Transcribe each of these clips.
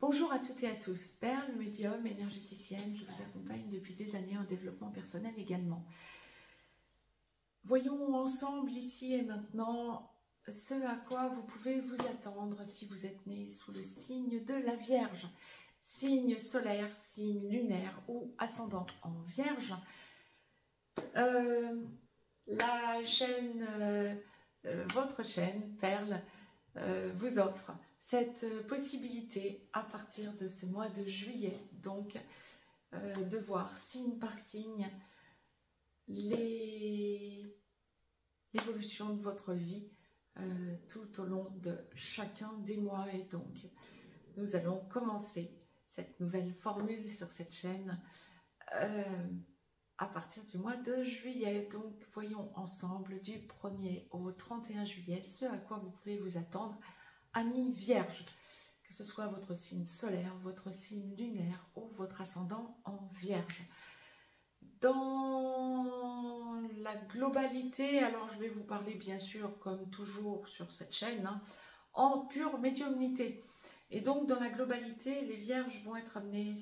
Bonjour à toutes et à tous, Perle, médium, énergéticienne, je vous accompagne depuis des années en développement personnel également. Voyons ensemble ici et maintenant ce à quoi vous pouvez vous attendre si vous êtes né sous le signe de la Vierge, signe solaire, signe lunaire ou ascendant en Vierge. La chaîne, votre chaîne, Perle, vous offre cette possibilité à partir de ce mois de juillet, donc de voir signe par signe l'évolution de votre vie tout au long de chacun des mois. Et donc nous allons commencer cette nouvelle formule sur cette chaîne à partir du mois de juillet. Donc voyons ensemble du 1er au 31 juillet ce à quoi vous pouvez vous attendre, amis Vierge, que ce soit votre signe solaire, votre signe lunaire ou votre ascendant en Vierge. Dans la globalité, alors je vais vous parler bien sûr, comme toujours sur cette chaîne, en pure médiumnité. Et donc dans la globalité, les Vierges vont être amenées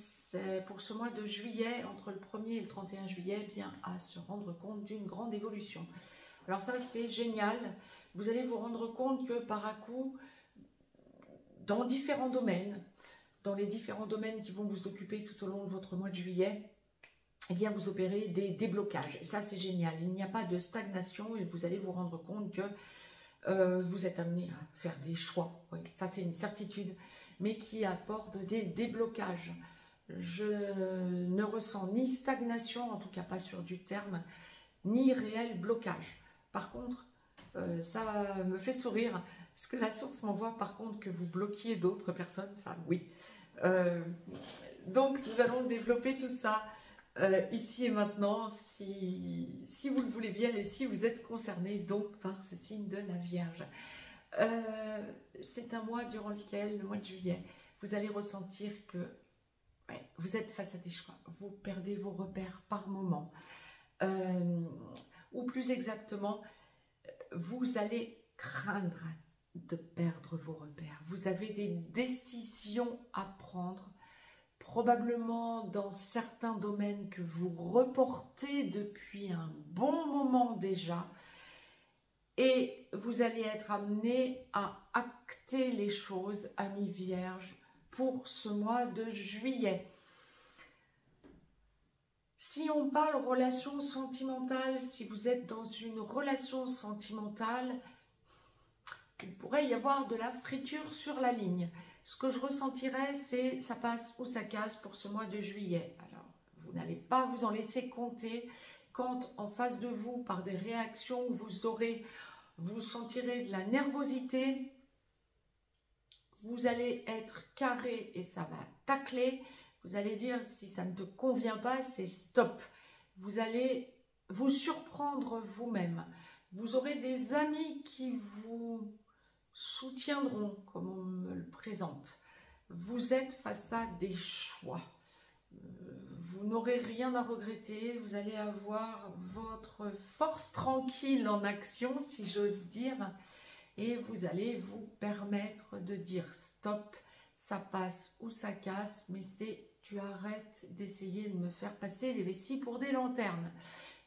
pour ce mois de juillet, entre le 1er et le 31 juillet, bien à se rendre compte d'une grande évolution. Alors ça c'est génial, vous allez vous rendre compte que par à coup, dans différents domaines, dans les différents domaines qui vont vous occuper tout au long de votre mois de juillet, eh bien vous opérez des déblocages. Et ça c'est génial, il n'y a pas de stagnation et vous allez vous rendre compte que vous êtes amené à faire des choix. Oui, ça c'est une certitude, mais qui apporte des déblocages. Je ne ressens ni stagnation, en tout cas pas sur du terme, ni réel blocage. Par contre, ça me fait sourire, parce que la source m'envoie par contre que vous bloquiez d'autres personnes, ça oui. Donc nous allons développer tout ça ici et maintenant, si vous le voulez bien et si vous êtes concerné donc par ce signe de la Vierge. C'est un mois durant lequel, le mois de juillet, vous allez ressentir que vous êtes face à des choix, vous perdez vos repères par moment, ou plus exactement, vous allez craindre de perdre vos repères. Vous avez des décisions à prendre, probablement dans certains domaines que vous reportez depuis un bon moment déjà, et vous allez être amené à acter les choses, amis Vierge, pour ce mois de juillet. Si on parle relation sentimentale, si vous êtes dans une relation sentimentale, il pourrait y avoir de la friture sur la ligne. Ce que je ressentirais, c'est ça passe ou ça casse pour ce mois de juillet. Alors, vous n'allez pas vous en laisser compter quand en face de vous, par des réactions, vous sentirez de la nervosité, vous allez être carré et ça va tacler. Vous allez dire, si ça ne te convient pas, c'est stop. Vous allez vous surprendre vous-même. Vous aurez des amis qui vous soutiendront, comme on me le présente. Vous êtes face à des choix. Vous n'aurez rien à regretter. Vous allez avoir votre force tranquille en action, si j'ose dire. Et vous allez vous permettre de dire stop, ça passe ou ça casse, mais c'est tu arrêtes d'essayer de me faire passer les vessies pour des lanternes.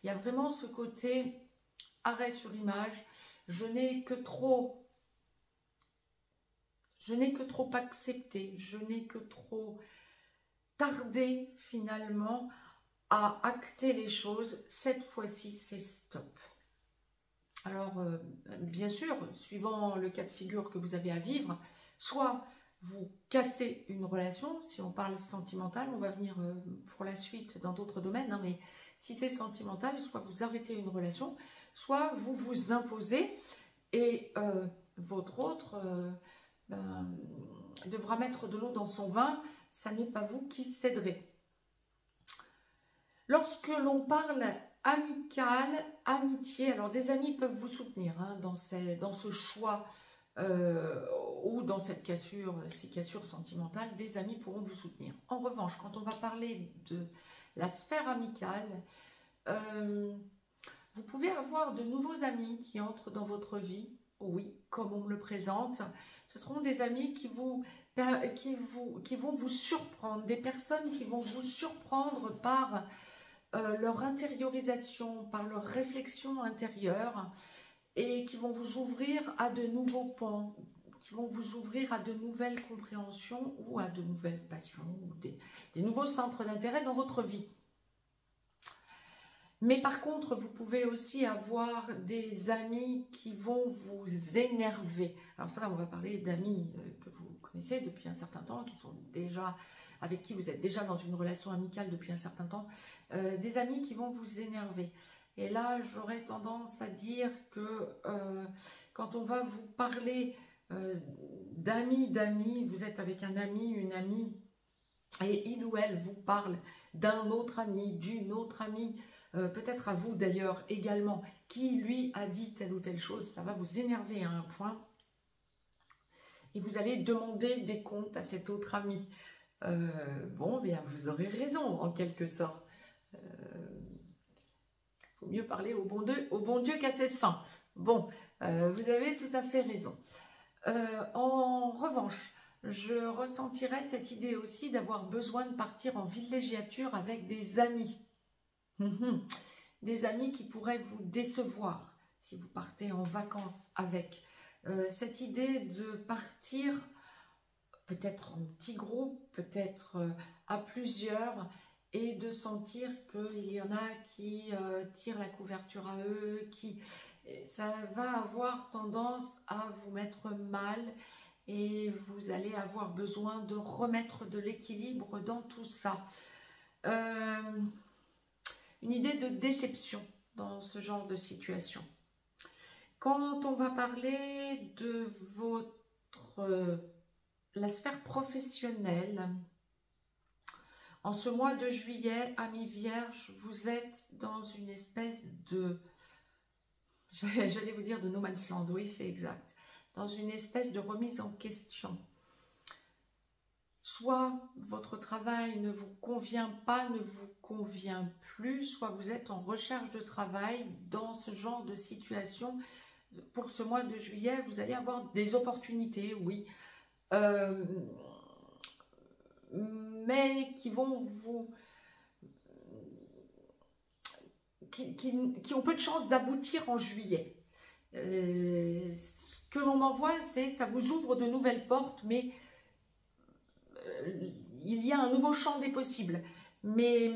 Il y a vraiment ce côté arrêt sur image. Je n'ai que trop accepté, je n'ai que trop tardé finalement à acter les choses. Cette fois-ci, c'est stop. Alors, bien sûr, suivant le cas de figure que vous avez à vivre, soit vous cassez une relation, si on parle sentimental, on va venir pour la suite dans d'autres domaines, mais si c'est sentimental, soit vous arrêtez une relation, soit vous vous imposez et votre autre devra mettre de l'eau dans son vin, ça n'est pas vous qui céderez. Lorsque l'on parle amical, amitié, alors des amis peuvent vous soutenir dans ce choix ou dans cette cassure, ces cassures sentimentales, des amis pourront vous soutenir. En revanche, quand on va parler de la sphère amicale, vous pouvez avoir de nouveaux amis qui entrent dans votre vie, oui, comme on me le présente. Ce seront des amis qui vous qui vont vous surprendre, des personnes qui vont vous surprendre par leur intériorisation, par leur réflexion intérieure, et qui vont vous ouvrir à de nouveaux pans, qui vont vous ouvrir à de nouvelles compréhensions ou à de nouvelles passions, ou des nouveaux centres d'intérêt dans votre vie. Mais par contre, vous pouvez aussi avoir des amis qui vont vous énerver. Alors ça, là, on va parler d'amis que vous connaissez depuis un certain temps, qui sont déjà, avec qui vous êtes déjà dans une relation amicale depuis un certain temps. Des amis qui vont vous énerver. Et là, j'aurais tendance à dire que quand on va vous parler d'amis, vous êtes avec un ami, une amie, et il ou elle vous parle d'un autre ami, d'une autre amie, peut-être à vous d'ailleurs également, qui lui a dit telle ou telle chose, ça va vous énerver à un point, et vous allez demander des comptes à cet autre ami. Bon, bien, vous aurez raison en quelque sorte. Faut mieux parler au bon Dieu qu'à ses saints. Bon, vous avez tout à fait raison. En revanche, je ressentirais cette idée aussi d'avoir besoin de partir en villégiature avec des amis. Des amis qui pourraient vous décevoir si vous partez en vacances avec. Cette idée de partir peut-être en petit groupe, peut-être à plusieurs, et de sentir qu'il y en a qui tirent la couverture à eux, ça va avoir tendance à vous mettre mal et vous allez avoir besoin de remettre de l'équilibre dans tout ça. Une idée de déception dans ce genre de situation. Quand on va parler de la sphère professionnelle, en ce mois de juillet, amis vierges, vous êtes dans une espèce de, j'allais vous dire de no man's land, oui c'est exact, dans une espèce de remise en question. Soit votre travail ne vous convient pas, ne vous convient plus, soit vous êtes en recherche de travail. Dans ce genre de situation, pour ce mois de juillet, vous allez avoir des opportunités, oui, mais qui vont qui ont peu de chances d'aboutir en juillet. Ce que l'on m'envoie, c'est ça vous ouvre de nouvelles portes, mais il y a un nouveau champ des possibles. Mais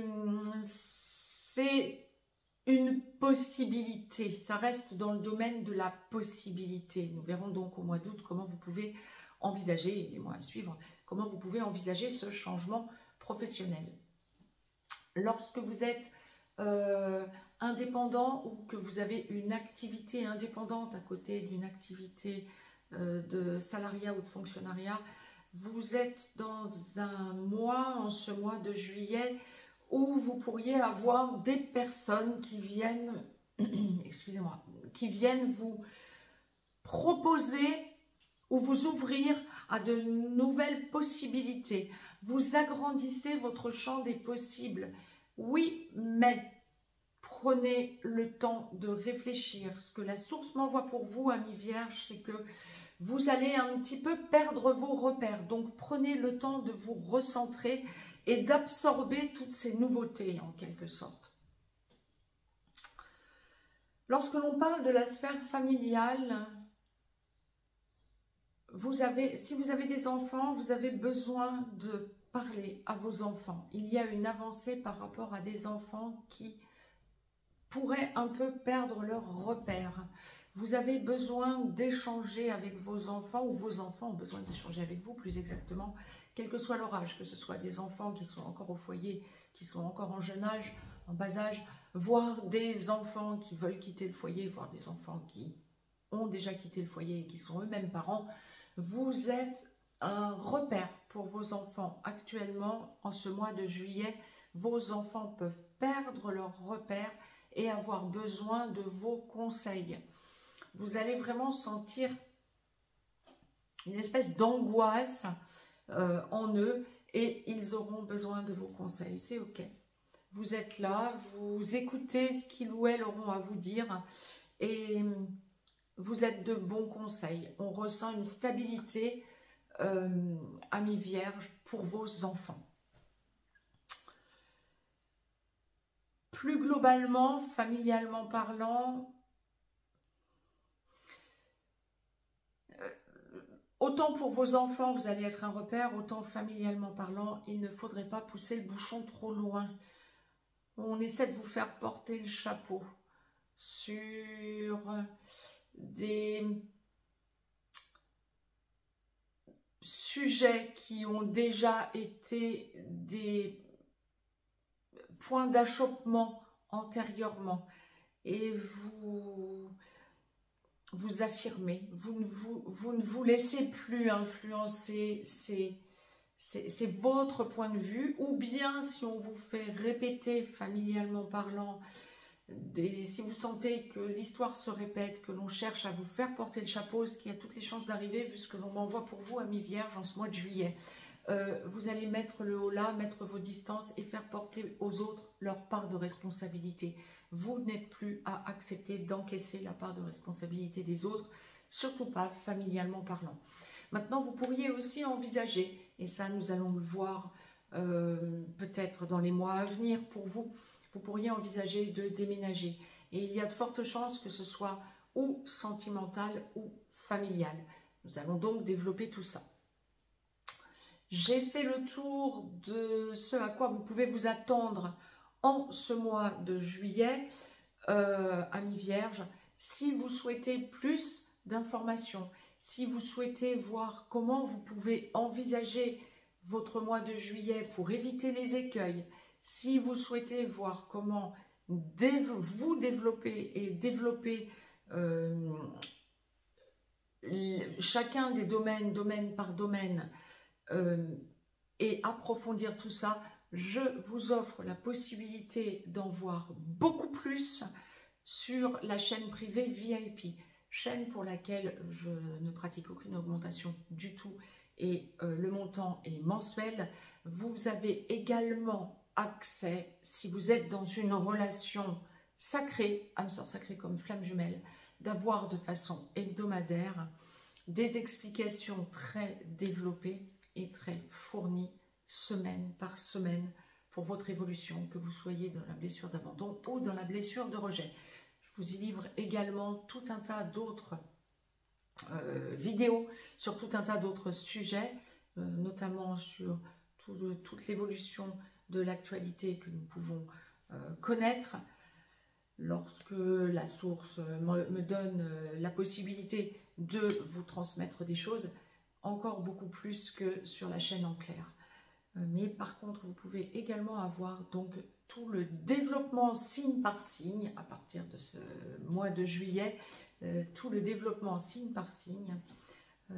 c'est une possibilité, ça reste dans le domaine de la possibilité. Nous verrons donc au mois d'août comment vous pouvez envisager, les mois à suivre, comment vous pouvez envisager ce changement professionnel. Lorsque vous êtes indépendant ou que vous avez une activité indépendante à côté d'une activité de salariat ou de fonctionnariat, vous êtes dans un mois, en ce mois de juillet, où vous pourriez avoir des personnes qui viennent, excusez-moi, qui viennent vous proposer ou vous ouvrir à de nouvelles possibilités. Vous agrandissez votre champ des possibles. Oui, mais prenez le temps de réfléchir. Ce que la source m'envoie pour vous, amis vierges, c'est que vous allez un petit peu perdre vos repères. Donc, prenez le temps de vous recentrer et d'absorber toutes ces nouveautés, en quelque sorte. Lorsque l'on parle de la sphère familiale, si vous avez des enfants, vous avez besoin de parler à vos enfants. Il y a une avancée par rapport à des enfants qui pourraient un peu perdre leurs repères. Vous avez besoin d'échanger avec vos enfants, ou vos enfants ont besoin d'échanger avec vous, plus exactement, quel que soit leur âge, que ce soit des enfants qui sont encore au foyer, qui sont encore en jeune âge, en bas âge, voire des enfants qui veulent quitter le foyer, voire des enfants qui ont déjà quitté le foyer et qui sont eux-mêmes parents. Vous êtes un repère pour vos enfants. Actuellement, en ce mois de juillet, vos enfants peuvent perdre leurs repères et avoir besoin de vos conseils. Vous allez vraiment sentir une espèce d'angoisse en eux et ils auront besoin de vos conseils. C'est ok. Vous êtes là, vous écoutez ce qu'ils ou elles auront à vous dire et vous êtes de bons conseils. On ressent une stabilité amis vierges, pour vos enfants. Plus globalement, familialement parlant, autant pour vos enfants, vous allez être un repère, autant familialement parlant, il ne faudrait pas pousser le bouchon trop loin. On essaie de vous faire porter le chapeau sur des sujets qui ont déjà été des points d'achoppement antérieurement et vous affirmez, vous ne vous laissez plus influencer, c'est votre point de vue, ou bien si on vous fait répéter familialement parlant, si vous sentez que l'histoire se répète, que l'on cherche à vous faire porter le chapeau, ce qui a toutes les chances d'arriver vu ce que l'on m'envoie pour vous, amis vierges, en ce mois de juillet. Vous allez mettre le haut là, mettre vos distances et faire porter aux autres leur part de responsabilité. Vous n'êtes plus à accepter d'encaisser la part de responsabilité des autres, surtout pas familialement parlant. Maintenant, vous pourriez aussi envisager, et ça nous allons le voir peut-être dans les mois à venir pour vous, vous pourriez envisager de déménager. Et il y a de fortes chances que ce soit ou sentimental ou familial. Nous allons donc développer tout ça. J'ai fait le tour de ce à quoi vous pouvez vous attendre en ce mois de juillet, amis vierges. Si vous souhaitez plus d'informations, si vous souhaitez voir comment vous pouvez envisager votre mois de juillet pour éviter les écueils, si vous souhaitez voir comment vous développer et développer chacun des domaines, domaine par domaine, et approfondir tout ça, je vous offre la possibilité d'en voir beaucoup plus sur la chaîne privée VIP, chaîne pour laquelle je ne pratique aucune augmentation du tout et le montant est mensuel. Vous avez également accès, si vous êtes dans une relation sacrée, âme sœur sacrée comme flamme jumelle, d'avoir de façon hebdomadaire des explications très développées et très fournies semaine par semaine pour votre évolution, que vous soyez dans la blessure d'abandon ou dans la blessure de rejet. Je vous y livre également tout un tas d'autres vidéos sur tout un tas d'autres sujets, notamment sur toute l'évolution de l'actualité que nous pouvons connaître lorsque la source me donne la possibilité de vous transmettre des choses, encore beaucoup plus que sur la chaîne en clair. Mais par contre, vous pouvez également avoir donc tout le développement signe par signe à partir de ce mois de juillet, tout le développement signe par signe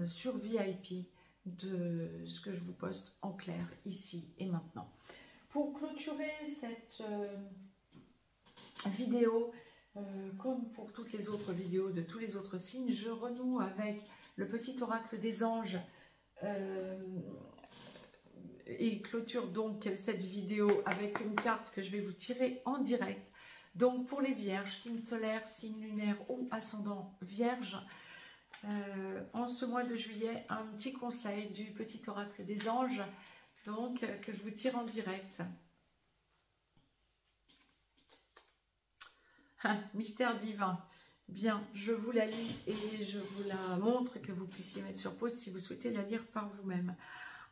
sur VIP de ce que je vous poste en clair ici et maintenant. Pour clôturer cette vidéo, comme pour toutes les autres vidéos de tous les autres signes, je renoue avec le petit oracle des anges et clôture donc cette vidéo avec une carte que je vais vous tirer en direct. Donc pour les vierges, signe solaire, signe lunaire ou ascendant vierge, en ce mois de juillet, un petit conseil du petit oracle des anges, donc que je vous tire en direct. Mystère divin. Bien, je vous la lis et je vous la montre, que vous puissiez mettre sur pause si vous souhaitez la lire par vous-même.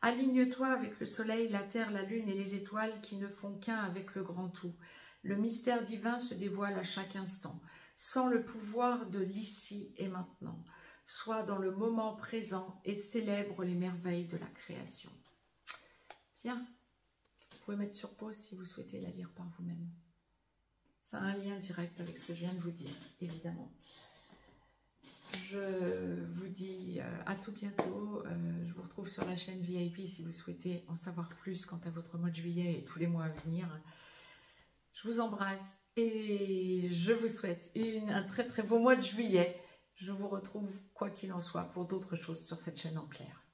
Aligne-toi avec le soleil, la terre, la lune et les étoiles qui ne font qu'un avec le grand tout. Le mystère divin se dévoile à chaque instant, sans le pouvoir de l'ici et maintenant. Sois dans le moment présent et célèbre les merveilles de la création. Bien, vous pouvez mettre sur pause si vous souhaitez la lire par vous-même. Ça a un lien direct avec ce que je viens de vous dire, évidemment. Je vous dis à tout bientôt. Je vous retrouve sur la chaîne VIP si vous souhaitez en savoir plus quant à votre mois de juillet et tous les mois à venir. Je vous embrasse et je vous souhaite un très très beau mois de juillet. Je vous retrouve, quoi qu'il en soit, pour d'autres choses sur cette chaîne en clair.